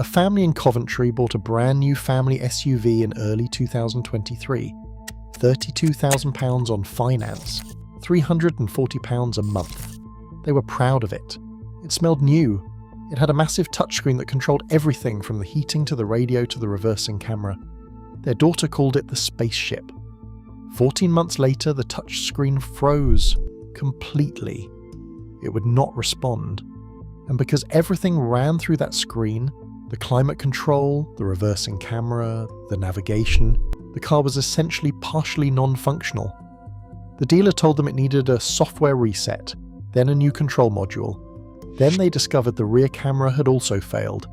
A family in Coventry bought a brand new family SUV in early 2023. £32,000 on finance, £340 a month. They were proud of it. It smelled new. It had a massive touchscreen that controlled everything from the heating to the radio to the reversing camera. Their daughter called it the spaceship. 14 months later, the touchscreen froze completely. It would not respond. And because everything ran through that screen, the climate control, the reversing camera, the navigation, the car was essentially partially non-functional. The dealer told them it needed a software reset, then a new control module. Then they discovered the rear camera had also failed.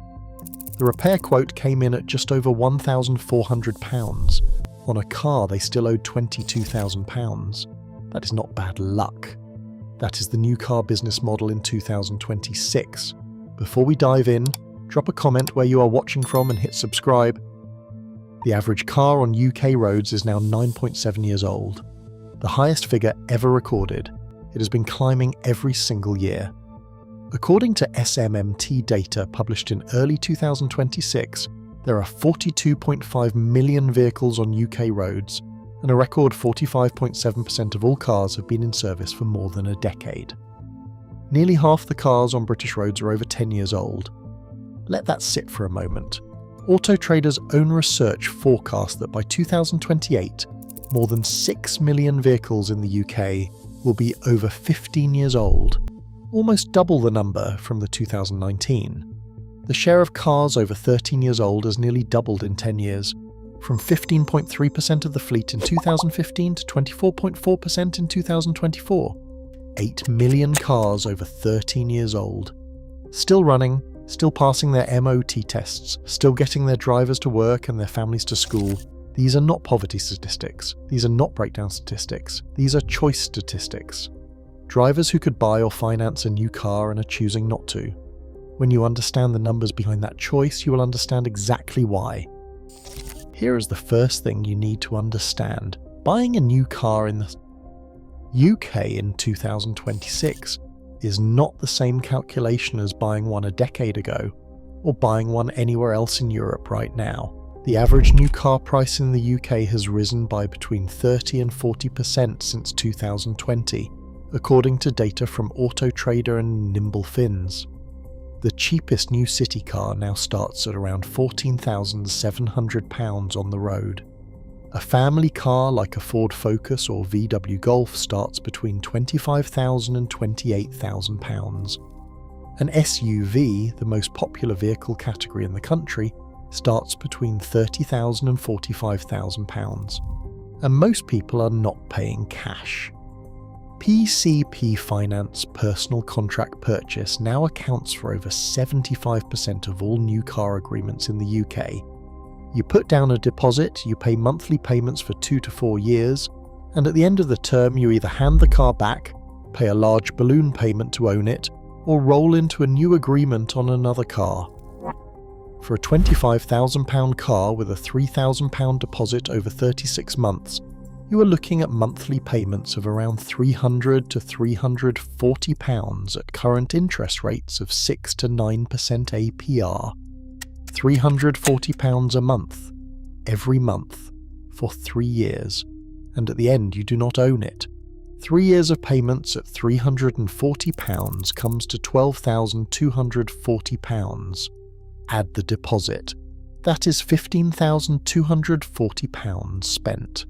The repair quote came in at just over £1,400. On a car they still owed £22,000. That is not bad luck. That is the new car business model in 2026. Before we dive in, drop a comment where you are watching from and hit subscribe. The average car on UK roads is now 9.7 years old. The highest figure ever recorded. It has been climbing every single year. According to SMMT data published in early 2026, there are 42.5 million vehicles on UK roads, and a record 45.7% of all cars have been in service for more than a decade. Nearly half the cars on British roads are over 10 years old. Let that sit for a moment. Auto Trader's own research forecast that by 2028, more than 6 million vehicles in the UK will be over 15 years old, almost double the number from the 2019. The share of cars over 13 years old has nearly doubled in 10 years, from 15.3% of the fleet in 2015 to 24.4% in 2024. 8 million cars over 13 years old. Still running, still passing their MOT tests, still getting their drivers to work and their families to school. These are not poverty statistics. These are not breakdown statistics. These are choice statistics. Drivers who could buy or finance a new car and are choosing not to. When you understand the numbers behind that choice, you will understand exactly why. Here is the first thing you need to understand. Buying a new car in the UK in 2026 is not the same calculation as buying one a decade ago, or buying one anywhere else in Europe right now. The average new car price in the UK has risen by between 30 and 40% since 2020, according to data from Auto Trader and Nimble Fins. The cheapest new city car now starts at around £14,700 on the road. A family car like a Ford Focus or VW Golf starts between £25,000 and £28,000. An SUV, the most popular vehicle category in the country, starts between £30,000 and £45,000. And most people are not paying cash. PCP Finance personal contract purchase now accounts for over 75% of all new car agreements in the UK. You put down a deposit, you pay monthly payments for 2 to 4 years, and at the end of the term you either hand the car back, pay a large balloon payment to own it, or roll into a new agreement on another car. For a £25,000 car with a £3,000 deposit over 36 months, you are looking at monthly payments of around £300 to £340 at current interest rates of 6 to 9% APR. £340 a month, every month, for 3 years, and at the end you do not own it. 3 years of payments at £340 comes to £12,240. Add the deposit. That is £15,240 spent.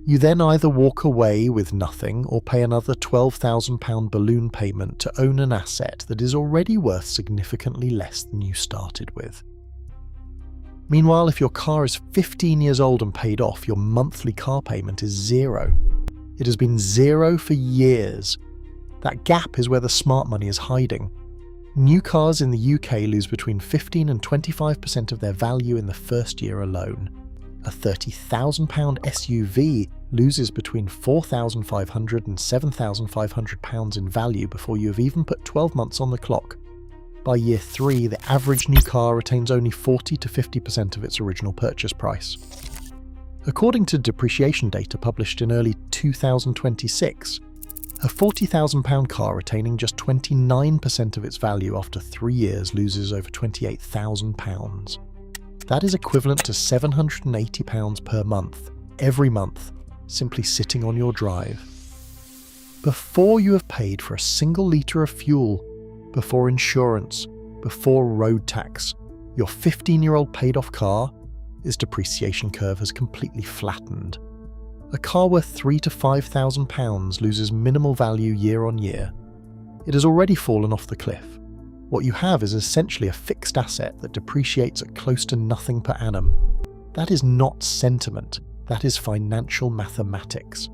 You then either walk away with nothing or pay another £12,000 balloon payment to own an asset that is already worth significantly less than you started with. Meanwhile, if your car is 15 years old and paid off, your monthly car payment is zero. It has been zero for years. That gap is where the smart money is hiding. New cars in the UK lose between 15 and 25% of their value in the first year alone. A £30,000 SUV loses between £4,500 and £7,500 in value before you have even put 12 months on the clock. By year 3, the average new car retains only 40 to 50% of its original purchase price. According to depreciation data published in early 2026, A £40,000 car retaining just 29% of its value after 3 years loses over £28,000. That is equivalent to £780 per month, every month, simply sitting on your drive. Before you have paid for a single litre of fuel, before insurance, before road tax, your 15-year-old paid-off car, its depreciation curve has completely flattened. A car worth £3,000 to £5,000 loses minimal value year on year. It has already fallen off the cliff. What you have is essentially a fixed asset that depreciates at close to nothing per annum. That is not sentiment, that is financial mathematics.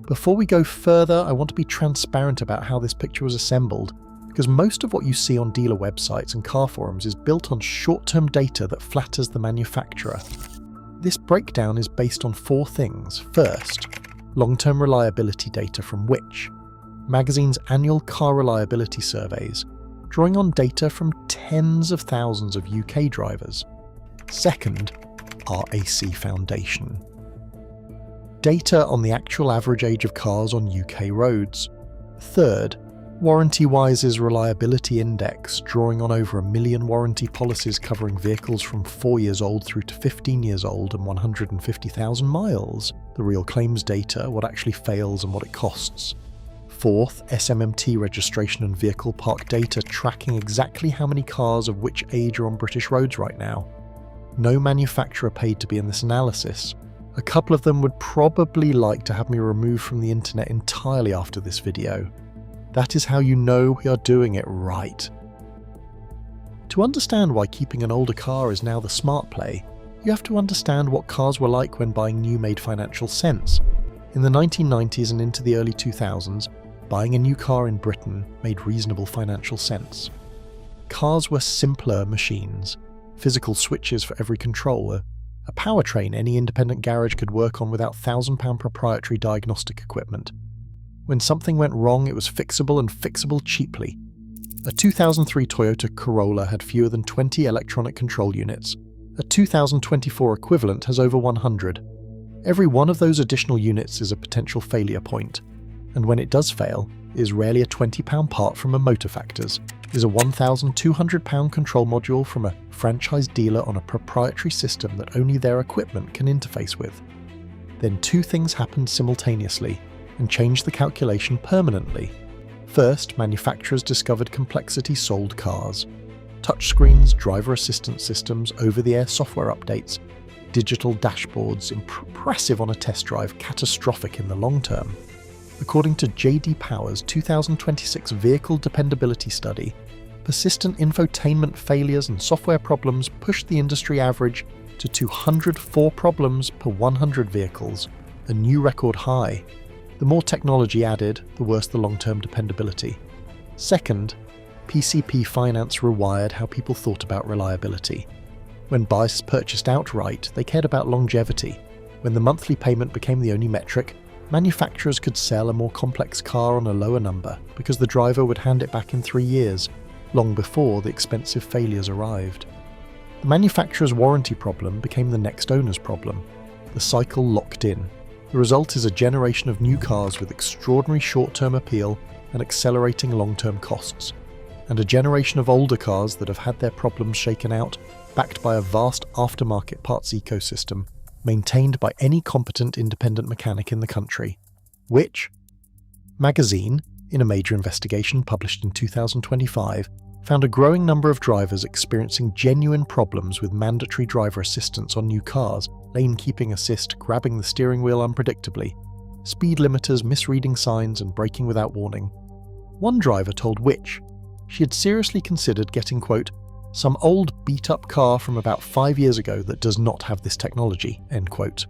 Before we go further, I want to be transparent about how this picture was assembled, because most of what you see on dealer websites and car forums is built on short-term data that flatters the manufacturer. This breakdown is based on 4 things. First, long-term reliability data from Which? Magazine's annual car reliability surveys, drawing on data from tens of thousands of UK drivers. Second, RAC Foundation. Data on the actual average age of cars on UK roads. Third, WarrantyWise's Reliability Index, drawing on over 1 million warranty policies covering vehicles from 4 years old through to 15 years old and 150,000 miles. The real claims data, what actually fails and what it costs. Fourth, SMMT registration and vehicle park data, tracking exactly how many cars of which age are on British roads right now. No manufacturer paid to be in this analysis. A couple of them would probably like to have me removed from the internet entirely after this video. That is how you know we are doing it right. To understand why keeping an older car is now the smart play, you have to understand what cars were like when buying new made financial sense. In the 1990s and into the early 2000s, buying a new car in Britain made reasonable financial sense. Cars were simpler machines, physical switches for every control, a powertrain any independent garage could work on without £1,000 proprietary diagnostic equipment. When something went wrong, it was fixable and fixable cheaply. A 2003 Toyota Corolla had fewer than 20 electronic control units. A 2024 equivalent has over 100. Every one of those additional units is a potential failure point. And when it does fail, it is rarely a £20 part from a motor factors. It is a £1,200 control module from a franchise dealer on a proprietary system that only their equipment can interface with. Then 2 things happened simultaneously and changed the calculation permanently. First, manufacturers discovered complexity sold cars. Touchscreens, driver assistance systems, over-the-air software updates, digital dashboards, impressive on a test drive, catastrophic in the long term. According to J.D. Power's 2026 Vehicle Dependability Study, persistent infotainment failures and software problems pushed the industry average to 204 problems per 100 vehicles, a new record high. The more technology added, the worse the long-term dependability. Second, PCP finance rewired how people thought about reliability. When buyers purchased outright, they cared about longevity. When the monthly payment became the only metric, manufacturers could sell a more complex car on a lower number because the driver would hand it back in 3 years, long before the expensive failures arrived. The manufacturer's warranty problem became the next owner's problem. The cycle locked in. The result is a generation of new cars with extraordinary short-term appeal and accelerating long-term costs, and a generation of older cars that have had their problems shaken out, backed by a vast aftermarket parts ecosystem, maintained by any competent independent mechanic in the country. Which Magazine, in a major investigation published in 2025, found a growing number of drivers experiencing genuine problems with mandatory driver assistance on new cars, lane keeping assist, grabbing the steering wheel unpredictably, speed limiters, misreading signs, and braking without warning. One driver told Which she had seriously considered getting, quote, some old beat-up car from about 5 years ago that does not have this technology, end quote.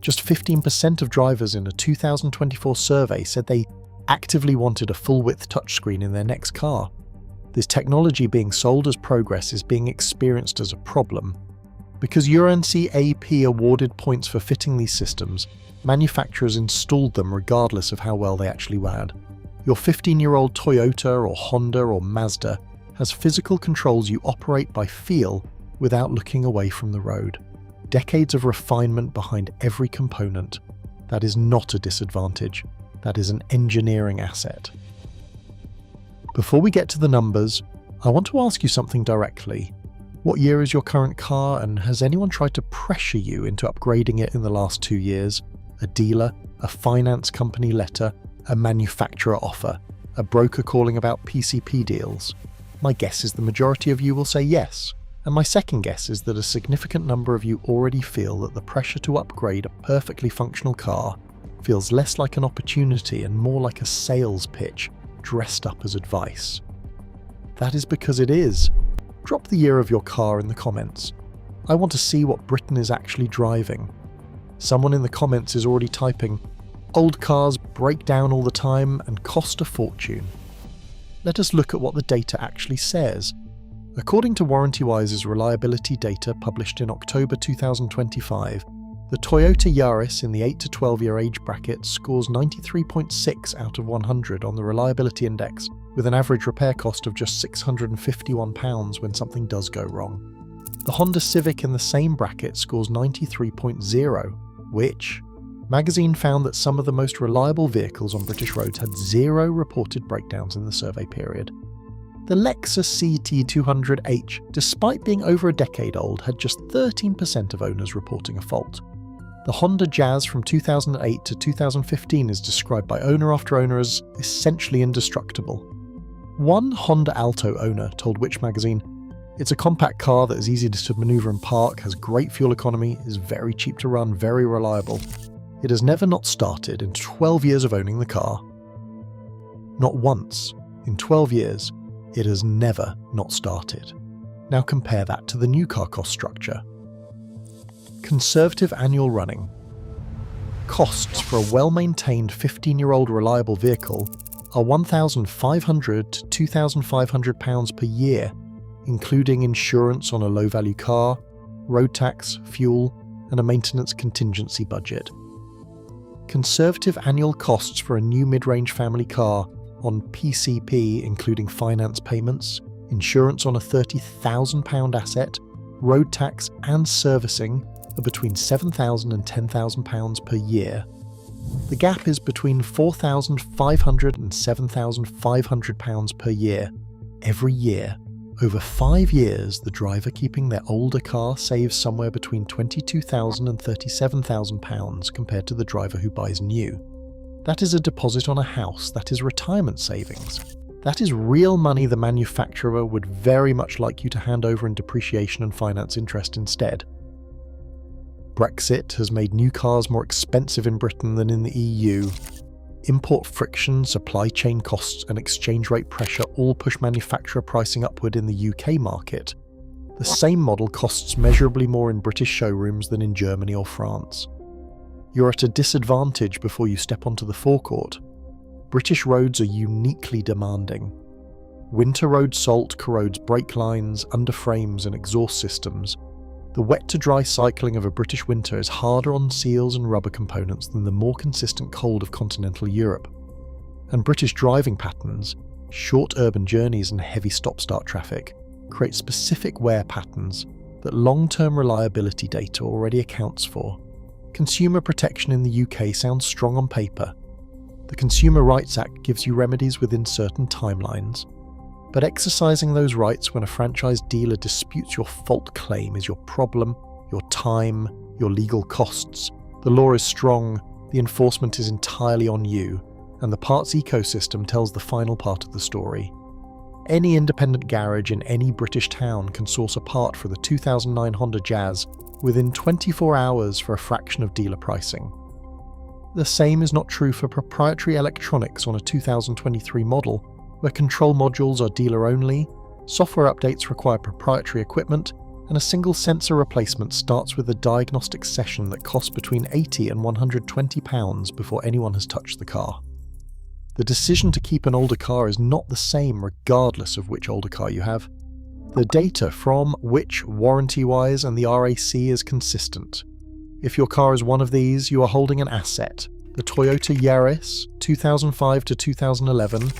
Just 15% of drivers in a 2024 survey said they actively wanted a full-width touchscreen in their next car. This technology being sold as progress is being experienced as a problem. Because UNCAP awarded points for fitting these systems, manufacturers installed them regardless of how well they actually ran. Your 15-year-old Toyota or Honda or Mazda has physical controls you operate by feel without looking away from the road. Decades of refinement behind every component. That is not a disadvantage. That is an engineering asset. Before we get to the numbers, I want to ask you something directly. What year is your current car, and has anyone tried to pressure you into upgrading it in the last 2 years? A dealer, a finance company letter, a manufacturer offer, a broker calling about PCP deals? My guess is the majority of you will say yes, and my second guess is that a significant number of you already feel that the pressure to upgrade a perfectly functional car feels less like an opportunity and more like a sales pitch dressed up as advice. That is because it is. Drop the year of your car in the comments. I want to see what Britain is actually driving. Someone in the comments is already typing, "Old cars break down all the time and cost a fortune." Let us look at what the data actually says. According to WarrantyWise's reliability data published in October 2025, the Toyota Yaris in the 8 to 12 year age bracket scores 93.6 out of 100 on the reliability index, with an average repair cost of just £651 when something does go wrong. The Honda Civic in the same bracket scores 93.0, which magazine found that some of the most reliable vehicles on British roads had 0 reported breakdowns in the survey period. The Lexus CT200H, despite being over a decade old, had just 13% of owners reporting a fault. The Honda Jazz from 2008 to 2015 is described by owner after owner as essentially indestructible. One Honda Alto owner told Which magazine, "It's a compact car that is easy to maneuver and park, has great fuel economy, is very cheap to run, very reliable. It has never not started in 12 years of owning the car." Not once, in 12 years, it has never not started. Now compare that to the new car cost structure. Conservative annual running. Costs for a well-maintained 15-year-old reliable vehicle are £1,500 to £2,500 per year, including insurance on a low-value car, road tax, fuel, and a maintenance contingency budget. Conservative annual costs for a new mid-range family car on PCP, including finance payments, insurance on a £30,000 asset, road tax and servicing, are between £7,000 and £10,000 per year. The gap is between £4,500 and £7,500 per year, every year. Over 5 years, the driver keeping their older car saves somewhere between £22,000 and £37,000 compared to the driver who buys new. That is a deposit on a house, that is retirement savings. That is real money the manufacturer would very much like you to hand over in depreciation and finance interest instead. Brexit has made new cars more expensive in Britain than in the EU. Import friction, supply chain costs and exchange rate pressure all push manufacturer pricing upward in the UK market. The same model costs measurably more in British showrooms than in Germany or France. You're at a disadvantage before you step onto the forecourt. British roads are uniquely demanding. Winter road salt corrodes brake lines, underframes and exhaust systems. The wet-to-dry cycling of a British winter is harder on seals and rubber components than the more consistent cold of continental Europe. And British driving patterns, short urban journeys and heavy stop-start traffic, create specific wear patterns that long-term reliability data already accounts for. Consumer protection in the UK sounds strong on paper. The Consumer Rights Act gives you remedies within certain timelines. But exercising those rights when a franchise dealer disputes your fault claim is your problem, your time, your legal costs. The law is strong, the enforcement is entirely on you, and the parts ecosystem tells the final part of the story. Any independent garage in any British town can source a part for the 2009 Honda Jazz within 24 hours for a fraction of dealer pricing. The same is not true for proprietary electronics on a 2023 model, where control modules are dealer-only, software updates require proprietary equipment, and a single sensor replacement starts with a diagnostic session that costs between £80 and £120 before anyone has touched the car. The decision to keep an older car is not the same regardless of which older car you have. The data from Which, WarrantyWise and the RAC is consistent. If your car is one of these, you are holding an asset. The Toyota Yaris, 2005 to 2011,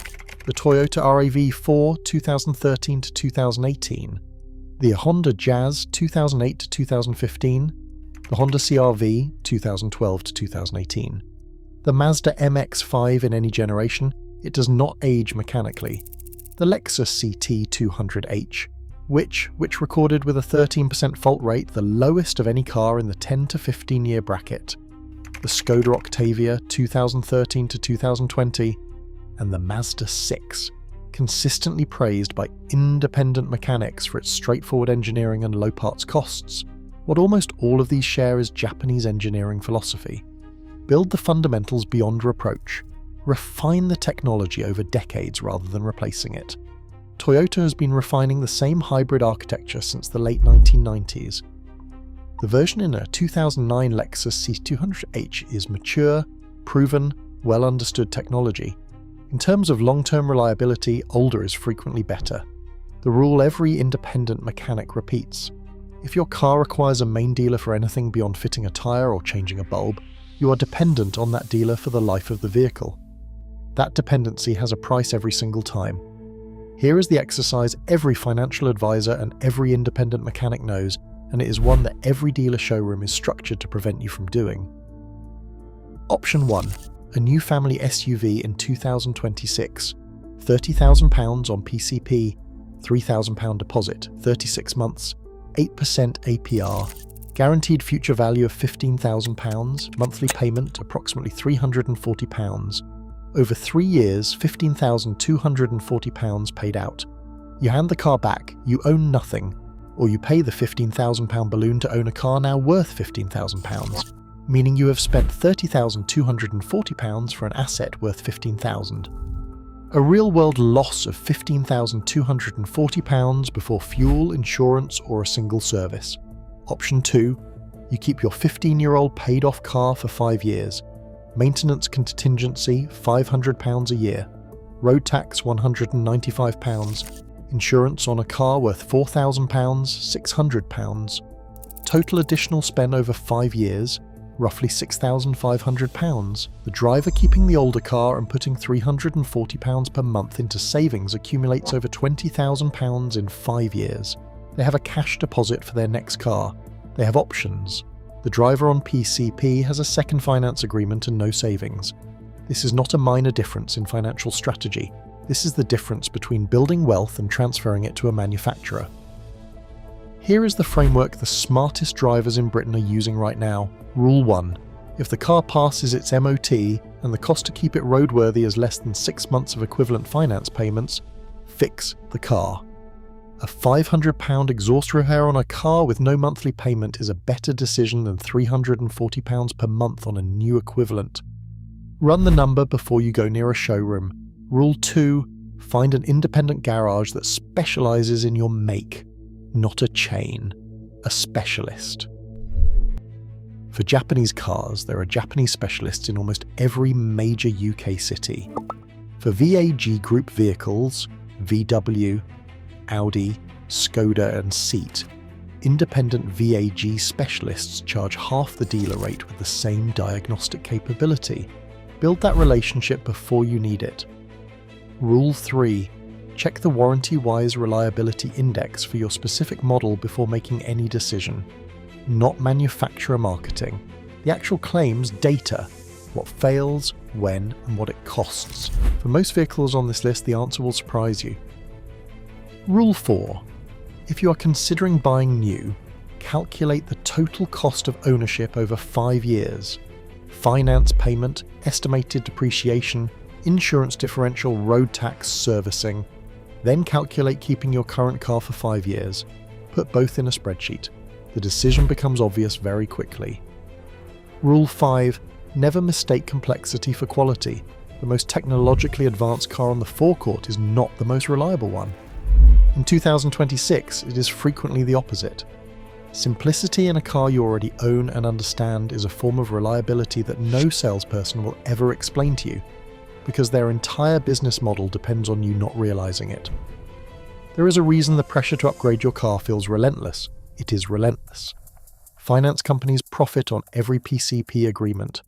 the Toyota RAV4 2013 to 2018, the Honda Jazz 2008 to 2015, the Honda CR-V 2012 to 2018. The Mazda MX-5 in any generation, it does not age mechanically. The Lexus CT200H, which recorded with a 13% fault rate, the lowest of any car in the 10 to 15 year bracket. The Skoda Octavia 2013 to 2020, and the Mazda 6, consistently praised by independent mechanics for its straightforward engineering and low parts costs. What almost all of these share is Japanese engineering philosophy. Build the fundamentals beyond reproach. Refine the technology over decades rather than replacing it. Toyota has been refining the same hybrid architecture since the late 1990s. The version in a 2009 Lexus C200H is mature, proven, well-understood technology. In terms of long-term reliability, older is frequently better. The rule every independent mechanic repeats: if your car requires a main dealer for anything beyond fitting a tyre or changing a bulb, you are dependent on that dealer for the life of the vehicle. That dependency has a price every single time. Here is the exercise every financial advisor and every independent mechanic knows, and it is one that every dealer showroom is structured to prevent you from doing. Option 1. A new family SUV in 2026. £30,000 on PCP, £3,000 deposit, 36 months, 8% APR, guaranteed future value of £15,000, monthly payment approximately £340. Over 3 years, £15,240 paid out. You hand the car back, you own nothing, or you pay the £15,000 balloon to own a car now worth £15,000, meaning you have spent £30,240 for an asset worth £15,000. A real-world loss of £15,240 before fuel, insurance, or a single service. Option 2. You keep your 15-year-old paid-off car for 5 years. Maintenance contingency £500 a year. Road tax £195. Insurance on a car worth £4,000, £600. Total additional spend over 5 years, roughly £6,500. The driver keeping the older car and putting £340 per month into savings accumulates over £20,000 in 5 years. They have a cash deposit for their next car. They have options. The driver on PCP has a second finance agreement and no savings. This is not a minor difference in financial strategy. This is the difference between building wealth and transferring it to a manufacturer. Here is the framework the smartest drivers in Britain are using right now. Rule 1. If the car passes its MOT and the cost to keep it roadworthy is less than 6 months of equivalent finance payments, fix the car. A £500 exhaust repair on a car with no monthly payment is a better decision than £340 per month on a new equivalent. Run the number before you go near a showroom. Rule 2. Find an independent garage that specialises in your make. Not a chain. A specialist. For Japanese cars, there are Japanese specialists in almost every major UK city. For VAG Group vehicles, VW, Audi, Skoda and Seat, independent VAG specialists charge half the dealer rate with the same diagnostic capability. Build that relationship before you need it. Rule 3. Check the warranty-wise reliability index for your specific model before making any decision. Not manufacturer marketing. The actual claims data. What fails, when, and what it costs. For most vehicles on this list, the answer will surprise you. Rule 4. If you are considering buying new, calculate the total cost of ownership over 5 years. Finance payment, estimated depreciation, insurance differential, road tax, servicing. Then calculate keeping your current car for 5 years. Put both in a spreadsheet. The decision becomes obvious very quickly. Rule 5. Never mistake complexity for quality. The most technologically advanced car on the forecourt is not the most reliable one. In 2026, it is frequently the opposite. Simplicity in a car you already own and understand is a form of reliability that no salesperson will ever explain to you, because their entire business model depends on you not realizing it. There is a reason the pressure to upgrade your car feels relentless. It is relentless. Finance companies profit on every PCP agreement.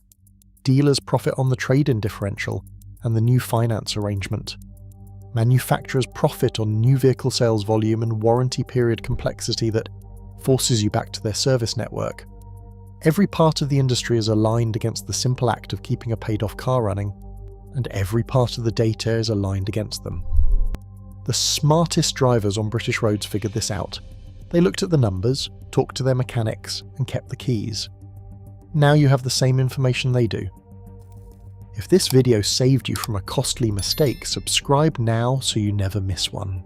Dealers profit on the trade-in differential and the new finance arrangement. Manufacturers profit on new vehicle sales volume and warranty period complexity that forces you back to their service network. Every part of the industry is aligned against the simple act of keeping a paid-off car running, and every part of the data is aligned against them. The smartest drivers on British roads figured this out. They looked at the numbers, talked to their mechanics, and kept the keys. Now you have the same information they do. If this video saved you from a costly mistake, subscribe now so you never miss one.